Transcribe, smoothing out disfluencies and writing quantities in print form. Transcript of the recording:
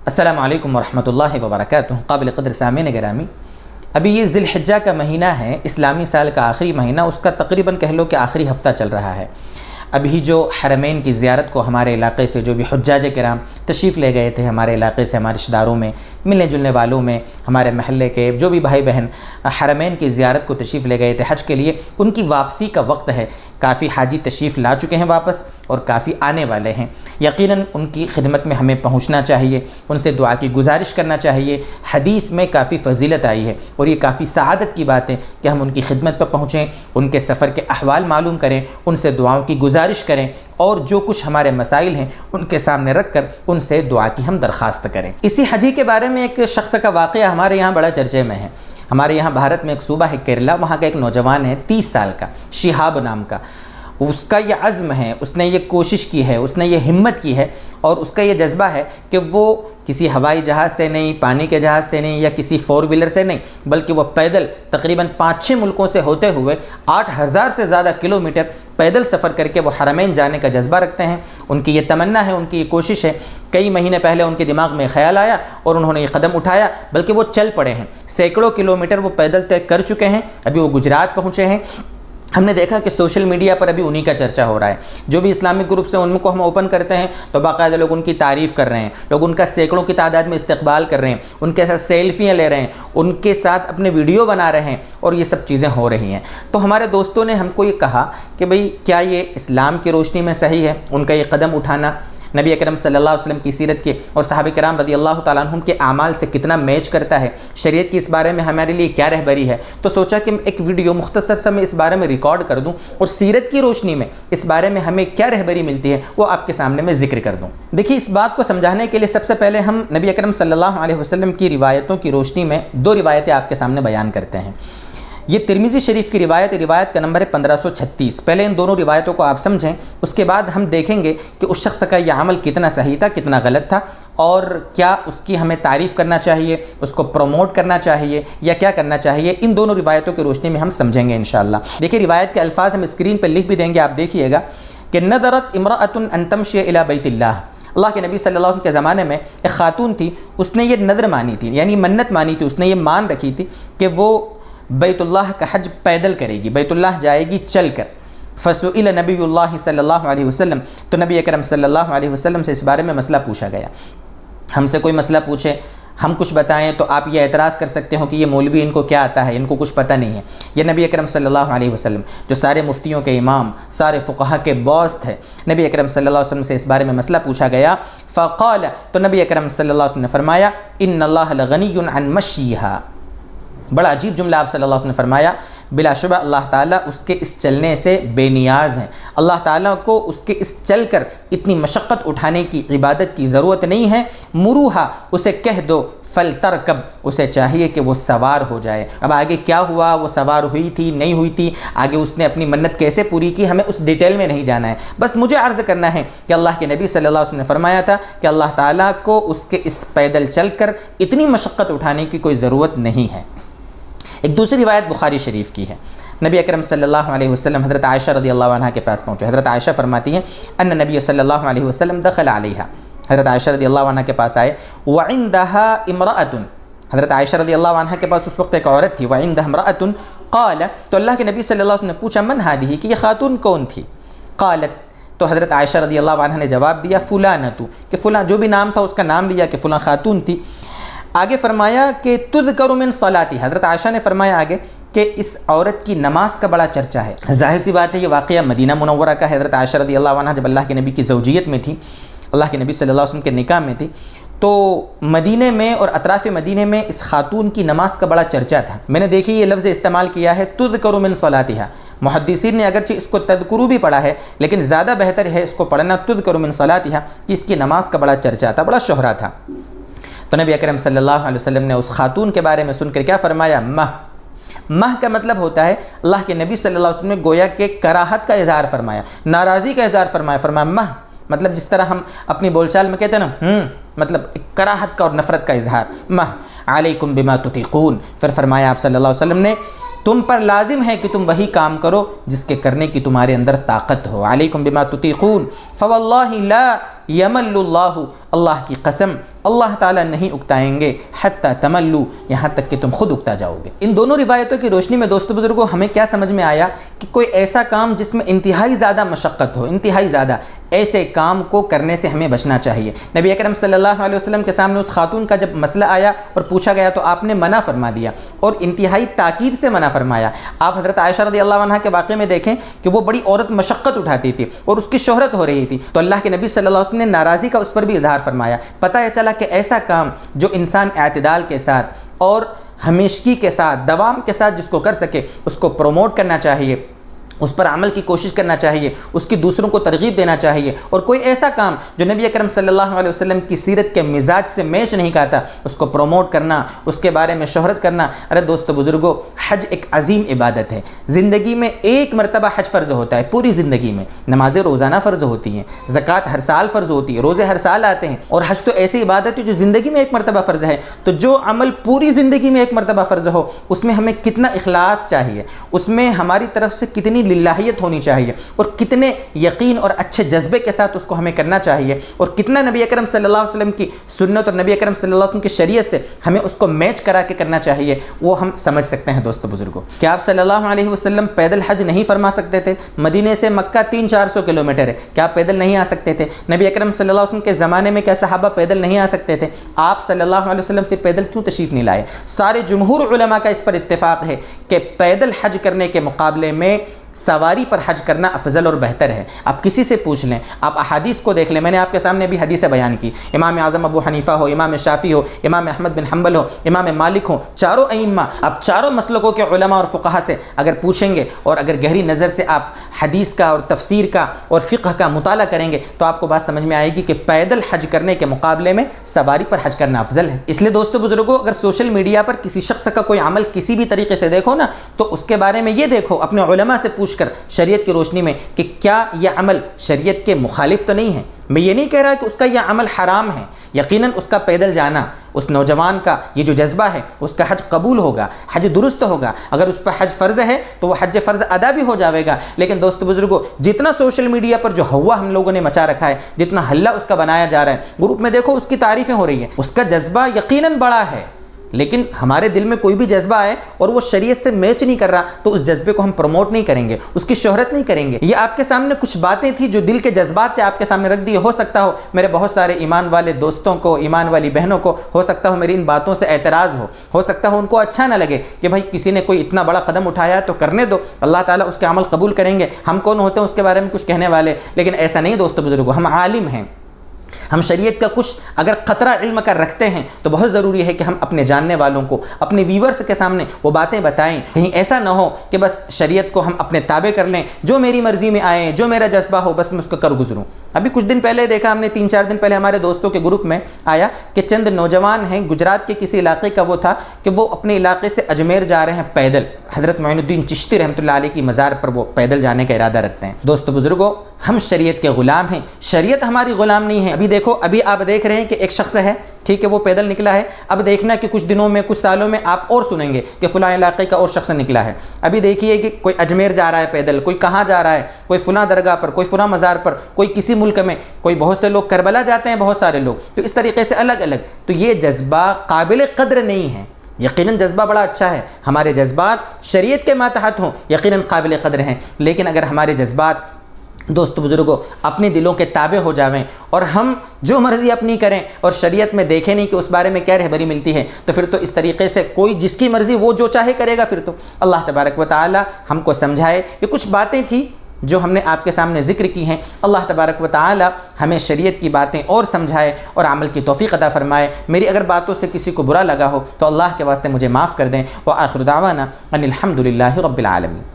السلام علیکم ورحمۃ اللہ وبرکاتہ۔ قابل قدر سامعین گرامی، ابھی یہ ذی الحجہ کا مہینہ ہے، اسلامی سال کا آخری مہینہ، اس کا تقریباً کہہ لو کہ آخری ہفتہ چل رہا ہے۔ ابھی جو حرمین کی زیارت کو ہمارے علاقے سے جو بھی حجاج کرام تشریف لے گئے تھے، ہمارے علاقے سے ہمارے رشتہ داروں میں، ملنے جلنے والوں میں، ہمارے محلے کے جو بھی بھائی بہن حرمین کی زیارت کو تشریف لے گئے تھے حج کے لیے، ان کی واپسی کا وقت ہے۔ کافی حاجی تشریف لا چکے ہیں واپس اور کافی آنے والے ہیں۔ یقیناً ان کی خدمت میں ہمیں پہنچنا چاہیے، ان سے دعا کی گزارش کرنا چاہیے۔ حدیث میں کافی فضیلت آئی ہے اور یہ کافی سعادت کی بات ہے کہ ہم ان کی خدمت پر پہنچیں، ان کے سفر کے احوال معلوم کریں، ان سے دعاؤں کی گزارش کریں اور جو کچھ ہمارے مسائل ہیں ان کے سامنے رکھ کر ان سے دعا کی ہم درخواست کریں۔ اسی حجی کے بارے میں ایک شخص کا واقعہ ہمارے یہاں بڑا چرچے میں ہے۔ ہمارے یہاں بھارت میں ایک صوبہ ہے کیرلا، وہاں کا ایک نوجوان ہے 30 سال کا، شہاب نام کا۔ اس کا یہ عزم ہے، اس نے یہ کوشش کی ہے، اس نے یہ ہمت کی ہے اور اس کا یہ جذبہ ہے کہ وہ کسی ہوائی جہاز سے نہیں، پانی کے جہاز سے نہیں یا کسی 4 ویلر سے نہیں، بلکہ وہ پیدل تقریباً 5-6 ملکوں سے ہوتے ہوئے 8000 سے زیادہ کلومیٹر پیدل سفر کر کے وہ حرمین جانے کا جذبہ رکھتے ہیں۔ ان کی یہ تمنا ہے، ان کی یہ کوشش ہے۔ کئی مہینے پہلے ان کے دماغ میں خیال آیا اور انہوں نے یہ قدم اٹھایا، بلکہ وہ چل پڑے ہیں۔ سینکڑوں کلومیٹر وہ پیدل طے کر چکے ہیں، ابھی وہ گجرات پہنچے ہیں۔ ہم نے دیکھا کہ سوشل میڈیا پر ابھی انہی کا چرچا ہو رہا ہے۔ جو بھی اسلامک گروپ سے ان کو ہم اوپن کرتے ہیں تو باقاعدہ لوگ ان کی تعریف کر رہے ہیں، لوگ ان کا سینکڑوں کی تعداد میں استقبال کر رہے ہیں، ان کے ساتھ سیلفیاں لے رہے ہیں، ان کے ساتھ اپنے ویڈیو بنا رہے ہیں اور یہ سب چیزیں ہو رہی ہیں۔ تو ہمارے دوستوں نے ہم کو یہ کہا کہ بھئی کیا یہ اسلام کی روشنی میں صحیح ہے ان کا یہ قدم اٹھانا؟ نبی اکرم صلی اللہ علیہ وسلم کی سیرت کے اور صحابہ کرام رضی اللہ تعالیٰ عنہم کے اعمال سے کتنا میچ کرتا ہے؟ شریعت کی اس بارے میں ہمارے لیے کیا رہبری ہے؟ تو سوچا کہ ایک ویڈیو مختصر سا میں اس بارے میں ریکارڈ کر دوں اور سیرت کی روشنی میں اس بارے میں ہمیں کیا رہبری ملتی ہے وہ آپ کے سامنے میں ذکر کر دوں۔ دیکھیے، اس بات کو سمجھانے کے لیے سب سے پہلے ہم نبی اکرم صلی اللہ علیہ وسلم کی روایتوں کی روشنی میں 2 روایتیں آپ کے سامنے بیان کرتے ہیں۔ یہ ترمذی شریف کی روایت کا نمبر ہے 1536۔ پہلے ان دونوں روایتوں کو آپ سمجھیں، اس کے بعد ہم دیکھیں گے کہ اس شخص کا یہ عمل کتنا صحیح تھا، کتنا غلط تھا اور کیا اس کی ہمیں تعریف کرنا چاہیے، اس کو پروموٹ کرنا چاہیے یا کیا کرنا چاہیے۔ ان دونوں روایتوں کی روشنی میں ہم سمجھیں گے انشاءاللہ۔ دیکھیے، روایت کے الفاظ ہم اسکرین پہ لکھ بھی دیں گے، آپ دیکھیے گا کہ نذرت امرأۃ ان تمشی الی بیت اللہ۔ اللہ کے نبی صلی اللہ علیہ وسلم کے زمانے میں ایک خاتون تھی، اس نے یہ نذر مانی تھی، یعنی منت مانی تھی، اس نے یہ مان رکھی تھی کہ وہ بیت اللہ کا حج پیدل کرے گی، بیت اللہ جائے گی چل کر۔ فسئل نبی اللہ صلی اللہ علیہ وسلم، تو نبی اکرم صلی اللہ علیہ وسلم سے اس بارے میں مسئلہ پوچھا گیا۔ ہم سے کوئی مسئلہ پوچھے، ہم کچھ بتائیں تو آپ یہ اعتراض کر سکتے ہو کہ یہ مولوی ان کو کیا آتا ہے، ان کو کچھ پتہ نہیں ہے۔ یہ نبی اکرم صلی اللہ علیہ وسلم جو سارے مفتیوں کے امام، سارے فقہا کے باس تھے، نبی اکرم صلی اللہ علیہ وسلم سے اس بارے میں مسئلہ پوچھا گیا۔ فقال، تو نبی اکرم صلی اللہ علیہ وسلم نے فرمایا، ان اللہ لغنی عن مشیہا۔ بڑا عجیب جملہ آپ صلی اللہ علیہ وسلم نے فرمایا، بلا شبہ اللہ تعالیٰ اس کے اس چلنے سے بے نیاز ہیں۔ اللہ تعالیٰ کو اس کے اس چل کر اتنی مشقت اٹھانے کی عبادت کی ضرورت نہیں ہے۔ مروہا، اسے کہہ دو، فلترکب، اسے چاہیے کہ وہ سوار ہو جائے۔ اب آگے کیا ہوا، وہ سوار ہوئی تھی نہیں ہوئی تھی، آگے اس نے اپنی منت کیسے پوری کی، ہمیں اس ڈیٹیل میں نہیں جانا ہے۔ بس مجھے عرض کرنا ہے کہ اللہ کے نبی صلی اللہ علیہ وسلم نے فرمایا تھا کہ اللہ تعالیٰ کو اس کے اس پیدل چل کر اتنی مشقت اٹھانے کی کوئی ضرورت نہیں ہے۔ ایک دوسری روایت بخاری شریف کی ہے۔ نبی اکرم صلی اللہ علیہ وسلم حضرت عائشہ رضی اللہ عنہ کے پاس پہنچے۔ حضرت عائشہ فرماتی ہیں ان نبی صلی اللہ علیہ وسلم دخل علیہا، حضرت عائشہ رضی اللہ عنہ کے پاس آئے، وعندها امرأۃ، حضرت عائشہ رضی اللہ عنہ کے پاس اس وقت ایک عورت تھی، وعندها امرأۃ، قال، تو اللہ کے نبی صلی اللہ علیہ وسلم نے پوچھا من هذه، کہ یہ خاتون کون تھی؟ قالت، تو حضرت عائشہ رضی اللہ عنہ نے جواب دیا فلانۃ، کہ فلاں، جو بھی نام تھا اس کا نام لیا کہ فلاں خاتون تھی۔ آگے فرمایا کہ تذکر من صلاتی، حضرت عائشہ نے فرمایا آگے کہ اس عورت کی نماز کا بڑا چرچا ہے۔ ظاہر سی بات ہے یہ واقعہ مدینہ منورہ کا ہے۔ حضرت عائشہ رضی اللہ عنہ جب اللہ کے نبی کی زوجیت میں تھی، اللہ کے نبی صلی اللہ علیہ وسلم کے نکاح میں تھی، تو مدینہ میں اور اطراف مدینہ میں اس خاتون کی نماز کا بڑا چرچا تھا۔ میں نے دیکھی یہ لفظ استعمال کیا ہے تذکر من صلاتها، محدثین نے اگرچہ اس کو تذکرو بھی پڑھا ہے لیکن زیادہ بہتر ہے اس کو پڑھنا تذکر من صلاتها، کہ اس کی نماز کا بڑا چرچا تھا، بڑا شہرہ تھا۔ تو نبی اکرم صلی اللہ علیہ وسلم نے اس خاتون کے بارے میں سن کر کیا فرمایا؟ مہ کا مطلب ہوتا ہے، اللہ کے نبی صلی اللہ علیہ وسلم نے گویا کہ کراہت کا اظہار فرمایا، ناراضی کا اظہار فرمایا مہ، مطلب جس طرح ہم اپنی بول چال میں کہتے ہیں نا مطلب کراہت کا اور نفرت کا اظہار۔ مہ علیکم بما تطیقون، پھر فرمایا آپ صلی اللہ علیہ وسلم نے تم پر لازم ہے کہ تم وہی کام کرو جس کے کرنے کی تمہارے اندر طاقت ہو۔ علیکم بما تطیقون فواللہ لا یمل اللہ، اللہ کی قسم اللہ تعالیٰ نہیں اکتائیں گے حتی تملو، یہاں تک کہ تم خود اکتا جاؤ گے۔ ان دونوں روایتوں کی روشنی میں دوستو بزرگوں ہمیں کیا سمجھ میں آیا کہ کوئی ایسا کام جس میں انتہائی زیادہ مشقت ہو، انتہائی زیادہ، ایسے کام کو کرنے سے ہمیں بچنا چاہیے۔ نبی اکرم صلی اللہ علیہ وسلم کے سامنے اس خاتون کا جب مسئلہ آیا اور پوچھا گیا تو آپ نے منع فرما دیا اور انتہائی تاکید سے منع فرمایا۔ آپ حضرت عائشہ رضی اللہ عنہ کے واقعے میں دیکھیں کہ وہ بڑی عورت مشقت اٹھاتی تھی اور اس کی شہرت ہو رہی تھی، تو اللہ کے نبی صلی اللہ علیہ وسلم نے ناراضی کا اس پر بھی اظہار فرمایا۔ پتہ یہ چلا کہ ایسا کام جو انسان اعتدال کے ساتھ اور ہمیشگی کے ساتھ، دوام کے ساتھ جس کو کر سکے، اس کو پروموٹ کرنا چاہیے، اس پر عمل کی کوشش کرنا چاہیے، اس کی دوسروں کو ترغیب دینا چاہیے۔ اور کوئی ایسا کام جو نبی اکرم صلی اللہ علیہ وسلم کی سیرت کے مزاج سے میچ نہیں کھاتا، اس کو پروموٹ کرنا، اس کے بارے میں شہرت کرنا۔ ارے دوستو بزرگو، حج ایک عظیم عبادت ہے۔ زندگی میں ایک مرتبہ حج فرض ہوتا ہے، پوری زندگی میں نمازیں روزانہ فرض ہوتی ہیں، زکوٰۃ ہر سال فرض ہوتی ہے، روزے ہر سال آتے ہیں، اور حج تو ایسی عبادت ہے جو زندگی میں ایک مرتبہ فرض ہے۔ تو جو عمل پوری زندگی میں ایک مرتبہ فرض ہو، اس میں ہمیں کتنا اخلاص چاہیے، اس میں ہماری طرف سے کتنی للہیت ہونی چاہیے، اور کتنے یقین اور اچھے جذبے کے ساتھ اس کو ہمیں کرنا چاہیے، اور کتنا نبی اکرم صلی اللہ علیہ وسلم کی سنت اور نبی اکرم صلی اللہ علیہ وسلم کی شریعت سے ہمیں اس کو میچ کرا کے کرنا چاہیے، وہ ہم سمجھ سکتے ہیں۔ دوستو بزرگوں، کیا آپ صلی اللہ علیہ وسلم پیدل حج نہیں فرما سکتے تھے؟ مدینے سے مکہ 300-400 کلومیٹر ہے، کیا آپ پیدل نہیں آ سکتے تھے؟ نبی اکرم صلی اللہ علیہ وسلم کے زمانے میں کیا صحابہ پیدل نہیں آ سکتے تھے؟ آپ صلی اللہ علیہ وسلم پھر پیدل کیوں تشریف نہیں لائے؟ سارے جمہور علماء کا اس پر اتفاق ہے کہ پیدل حج کرنے کے مقابلے میں سواری پر حج کرنا افضل اور بہتر ہے۔ آپ کسی سے پوچھ لیں، آپ احادیث کو دیکھ لیں، میں نے آپ کے سامنے بھی حدیثیں بیان کی، امام اعظم ابو حنیفہ ہو، امام شافعی ہو، امام احمد بن حنبل ہو، امام مالک ہو، چاروں ائمہ، آپ چاروں مسلکوں کے علماء اور فقہا سے اگر پوچھیں گے اور اگر گہری نظر سے آپ حدیث کا اور تفسیر کا اور فقہ کا مطالعہ کریں گے تو آپ کو بات سمجھ میں آئے گی کہ پیدل حج کرنے کے مقابلے میں سواری پر حج کرنا افضل ہے۔ اس لیے دوستو بزرگوں، اگر سوشل میڈیا پر کسی شخص کا کوئی عمل کسی بھی طریقے سے دیکھو نا، تو اس کے بارے میں یہ دیکھو اپنے علماء سے پوچھ کر شریعت کی روشنی میں کہ کیا یہ عمل شریعت کے مخالف تو نہیں ہے۔ میں یہ نہیں کہہ رہا کہ اس کا یہ عمل حرام ہے، یقیناً اس کا پیدل جانا، اس نوجوان کا یہ جو جذبہ ہے، اس کا حج قبول ہوگا، حج درست ہوگا۔ اگر اس پر حج فرض ہے تو وہ حج فرض ادا بھی ہو جاوے گا۔ لیکن دوست بزرگوں، جتنا سوشل میڈیا پر جو ہوا ہم لوگوں نے مچا رکھا ہے، جتنا ہلہ اس کا بنایا جا رہا ہے، گروپ میں دیکھو اس کی تعریفیں ہو رہی ہیں، اس کا جذبہ یقیناً بڑا ہے، لیکن ہمارے دل میں کوئی بھی جذبہ آئے اور وہ شریعت سے میچ نہیں کر رہا تو اس جذبے کو ہم پروموٹ نہیں کریں گے، اس کی شہرت نہیں کریں گے۔ یہ آپ کے سامنے کچھ باتیں تھیں جو دل کے جذبات تھے، آپ کے سامنے رکھ دی۔ ہو سکتا ہو میرے بہت سارے ایمان والے دوستوں کو، ایمان والی بہنوں کو ہو سکتا ہو میری ان باتوں سے اعتراض ہو سکتا ہو ان کو اچھا نہ لگے کہ بھائی کسی نے کوئی اتنا بڑا قدم اٹھایا ہے تو کرنے دو، اللہ تعالیٰ اس کے عمل قبول کریں گے، ہم کون ہوتے ہیں اس کے بارے میں کچھ کہنے والے۔ لیکن ایسا نہیں دوستو بزرگوں، ہم عالم ہیں، ہم شریعت کا کچھ اگر قطرہ علم کا رکھتے ہیں تو بہت ضروری ہے کہ ہم اپنے جاننے والوں کو، اپنے ویورز کے سامنے وہ باتیں بتائیں۔ کہیں ایسا نہ ہو کہ بس شریعت کو ہم اپنے تابع کر لیں، جو میری مرضی میں آئے، جو میرا جذبہ ہو بس میں اس کو کر گزروں۔ ابھی کچھ دن پہلے دیکھا ہم نے، 3-4 دن پہلے ہمارے دوستوں کے گروپ میں آیا کہ چند نوجوان ہیں، گجرات کے کسی علاقے کا وہ تھا کہ وہ اپنے علاقے سے اجمیر جا رہے ہیں پیدل، حضرت معین الدین چشتی رحمۃ اللہ علیہ کی مزار پر وہ پیدل جانے کا ارادہ رکھتے ہیں۔ دوستو بزرگوں، ہم شریعت کے غلام ہیں، شریعت ہماری غلام نہیں ہے۔ ابھی دیکھو، ابھی آپ دیکھ رہے ہیں کہ ایک شخص ہے، ٹھیک ہے، وہ پیدل نکلا ہے۔ اب دیکھنا کہ کچھ دنوں میں، کچھ سالوں میں آپ اور سنیں گے کہ فلاں علاقے کا اور شخص نکلا ہے۔ ابھی دیکھیے کہ کوئی اجمیر جا رہا ہے پیدل، کوئی کہاں جا رہا ہے، کوئی فلاں درگاہ پر، کوئی فلاں مزار پر، کوئی کسی ملک میں، کوئی بہت سے لوگ کربلا جاتے ہیں، بہت سارے لوگ، تو اس طریقے سے الگ الگ۔ تو یہ جذبہ قابل قدر نہیں ہے، یقیناً جذبہ بڑا اچھا ہے، ہمارے جذبات شریعت کے ماتحت ہوں، یقیناً قابل قدر ہیں، لیکن اگر ہمارے جذبات دوست بزرگوں اپنے دلوں کے تابع ہو جاویں اور ہم جو مرضی اپنی کریں اور شریعت میں دیکھیں نہیں کہ اس بارے میں کیا رہبری ملتی ہے، تو پھر تو اس طریقے سے کوئی جس کی مرضی وہ جو چاہے کرے گا۔ پھر تو اللہ تبارک و تعالی ہم کو سمجھائے۔ یہ کچھ باتیں تھیں جو ہم نے آپ کے سامنے ذکر کی ہیں، اللہ تبارک و تعالی ہمیں شریعت کی باتیں اور سمجھائے اور عمل کی توفیق عطا فرمائے۔ میری اگر باتوں سے کسی کو برا لگا ہو تو اللہ کے واسطے مجھے معاف کر دیں۔ وآخر دعوانا ان الحمد للہ رب العالمین۔